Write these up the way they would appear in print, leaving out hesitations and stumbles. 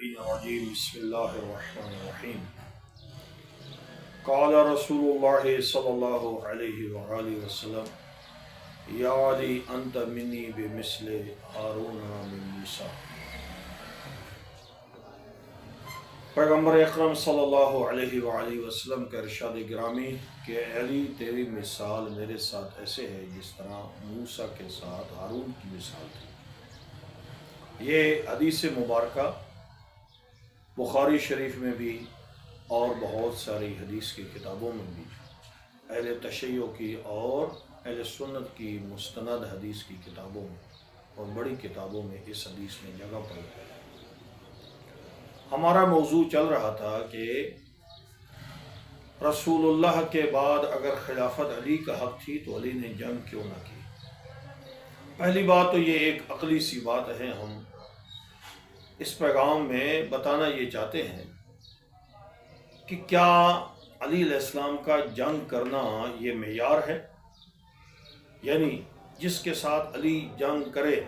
الرجيم بسم الله الرحمن الرحيم قال رسول الله صلى الله عليه وآله وسلم يا علي أنت مني بمثل هارون من موسى۔ پیغمبر اکرم صلی اللہ علیہ وآلہ وسلم کا ارشاد گرامی کہ علی تیری مثال میرے ساتھ ایسے ہے جس طرح موسیٰ کے ساتھ ہارون کی مثال تھی۔ یہ حدیث مبارکہ بخاری شریف میں بھی اور بہت ساری حدیث کی کتابوں میں بھی، اہل تشیع کی اور اہل سنت کی مستند حدیث کی کتابوں میں اور بڑی کتابوں میں اس حدیث میں جگہ پائی ہے۔ ہمارا موضوع چل رہا تھا کہ رسول اللہ کے بعد اگر خلافت علی کا حق تھی تو علی نے جنگ کیوں نہ کی؟ پہلی بات تو یہ ایک عقلی سی بات ہے، ہم اس پیغام میں بتانا یہ چاہتے ہیں کہ کیا علی علیہ السلام کا جنگ کرنا یہ معیار ہے؟ یعنی جس کے ساتھ علی جنگ کرے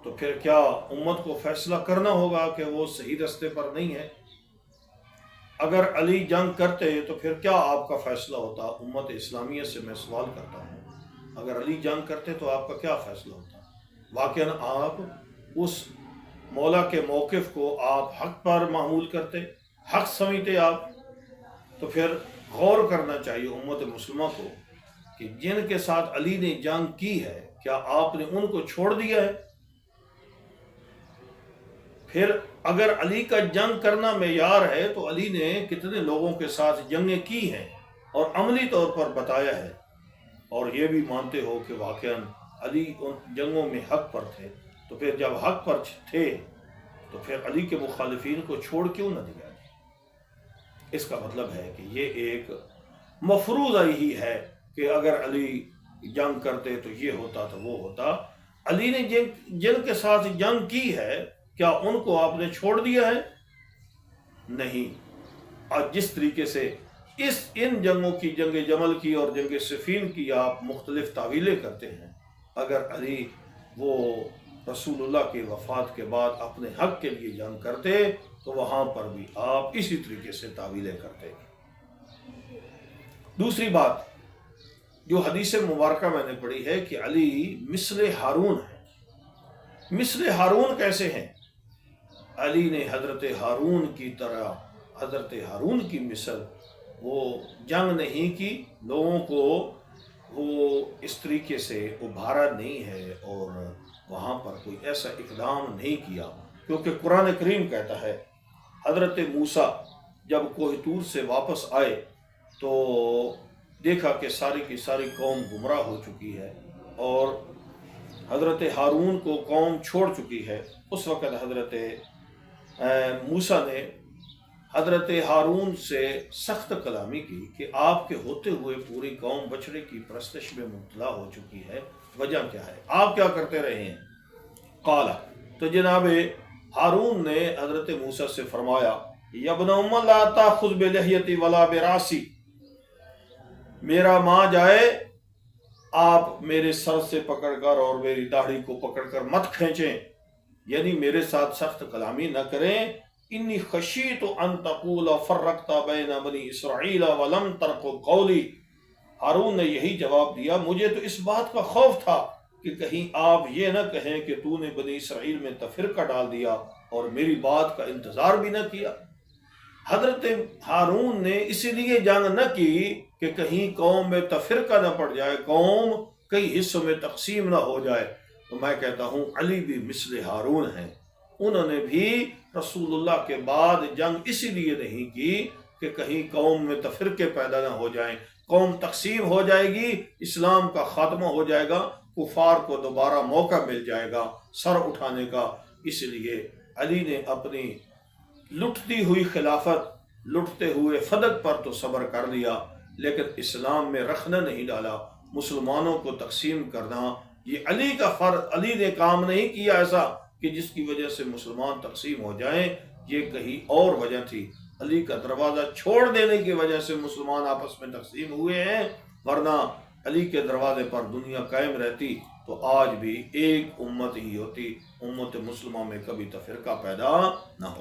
تو پھر کیا امت کو فیصلہ کرنا ہوگا کہ وہ صحیح رستے پر نہیں ہے؟ اگر علی جنگ کرتے تو پھر کیا آپ کا فیصلہ ہوتا؟ امت اسلامیہ سے میں سوال کرتا ہوں، اگر علی جنگ کرتے تو آپ کا کیا فیصلہ ہوتا؟ واقعاً آپ اس مولا کے موقف کو آپ حق پر معمول کرتے، حق سمجھتے آپ؟ تو پھر غور کرنا چاہیے امت مسلمہ کو کہ جن کے ساتھ علی نے جنگ کی ہے کیا آپ نے ان کو چھوڑ دیا ہے؟ پھر اگر علی کا جنگ کرنا معیار ہے تو علی نے کتنے لوگوں کے ساتھ جنگیں کی ہیں اور عملی طور پر بتایا ہے، اور یہ بھی مانتے ہو کہ واقعاً علی ان جنگوں میں حق پر تھے، تو پھر جب حق پر تھے تو پھر علی کے مخالفین کو چھوڑ کیوں نہ دیا؟ اس کا مطلب ہے کہ یہ ایک مفروضہ ہی ہے کہ اگر علی جنگ کرتے تو یہ ہوتا تو وہ ہوتا۔ علی نے جن کے ساتھ جنگ کی ہے کیا ان کو آپ نے چھوڑ دیا ہے؟ نہیں۔ اور جس طریقے سے ان جنگوں کی، جنگ جمل کی اور جنگ صفین کی آپ مختلف تعویلیں کرتے ہیں، اگر علی وہ رسول اللہ کی وفات کے بعد اپنے حق کے لیے جنگ کرتے تو وہاں پر بھی آپ اسی طریقے سے تعویلیں کرتے۔ دوسری بات جو حدیث مبارکہ میں نے پڑھی ہے کہ علی مثل ہارون ہے۔ مثل ہارون کیسے ہیں؟ علی نے حضرت ہارون کی طرح، حضرت ہارون کی مثل، وہ جنگ نہیں کی، لوگوں کو وہ اس طریقے سے ابھارا نہیں ہے اور وہاں پر کوئی ایسا اقدام نہیں کیا، کیونکہ قرآن کریم کہتا ہے حضرت موسیٰ جب کوہ طور سے واپس آئے تو دیکھا کہ ساری کی ساری قوم گمراہ ہو چکی ہے اور حضرت ہارون کو قوم چھوڑ چکی ہے۔ اس وقت حضرت موسیٰ نے حضرت ہارون سے سخت کلامی کی کہ آپ کے ہوتے ہوئے پوری قوم بچڑے کی پرستش میں مبتلا ہو چکی ہے، وجہ کیا ہے؟ آپ کیا کرتے رہے ہیں؟ قال، تو جناب ہارون نے حضرت موسیٰ سے فرمایا یا ابن ام لا تاخذ بلحیتی ولا براسی، میرا ماں جائے آپ میرے سر سے پکڑ کر اور میری داڑھی کو پکڑ کر مت کھینچیں، یعنی میرے ساتھ سخت کلامی نہ کریں۔ انی خشیت ان تقول فرقت بین بنی اسرائیل ولم ترقوا قولی، ہارون نے یہی جواب دیا مجھے تو اس بات کا خوف تھا کہ کہیں آپ یہ نہ کہیں کہ تو نے بنی اسرائیل میں تفرقہ ڈال دیا اور میری بات کا انتظار بھی نہ کیا۔ حضرت ہارون نے اسی لیے جنگ نہ کی کہ کہیں قوم میں تفرقہ نہ پڑ جائے، قوم کئی حصوں میں تقسیم نہ ہو جائے۔ تو میں کہتا ہوں علی بھی مثل ہارون ہیں، انہوں نے بھی رسول اللہ کے بعد جنگ اسی لیے نہیں کی کہ کہیں قوم میں تفرقے پیدا نہ ہو جائیں، قوم تقسیم ہو جائے گی، اسلام کا خاتمہ ہو جائے گا، کفار کو دوبارہ موقع مل جائے گا سر اٹھانے کا۔ اس لیے علی نے اپنی لٹتی ہوئی خلافت، لٹتے ہوئے فدق پر تو صبر کر لیا، لیکن اسلام میں رخنہ نہیں ڈالا۔ مسلمانوں کو تقسیم کرنا یہ علی کا فرض، علی نے کام نہیں کیا ایسا کہ جس کی وجہ سے مسلمان تقسیم ہو جائیں، یہ کہیں اور وجہ تھی۔ علی کا دروازہ چھوڑ دینے کی وجہ سے مسلمان آپس میں تقسیم ہوئے ہیں، ورنہ علی کے دروازے پر دنیا قائم رہتی تو آج بھی ایک امت ہی ہوتی، امت مسلمہ میں کبھی تفرقہ پیدا نہ ہو۔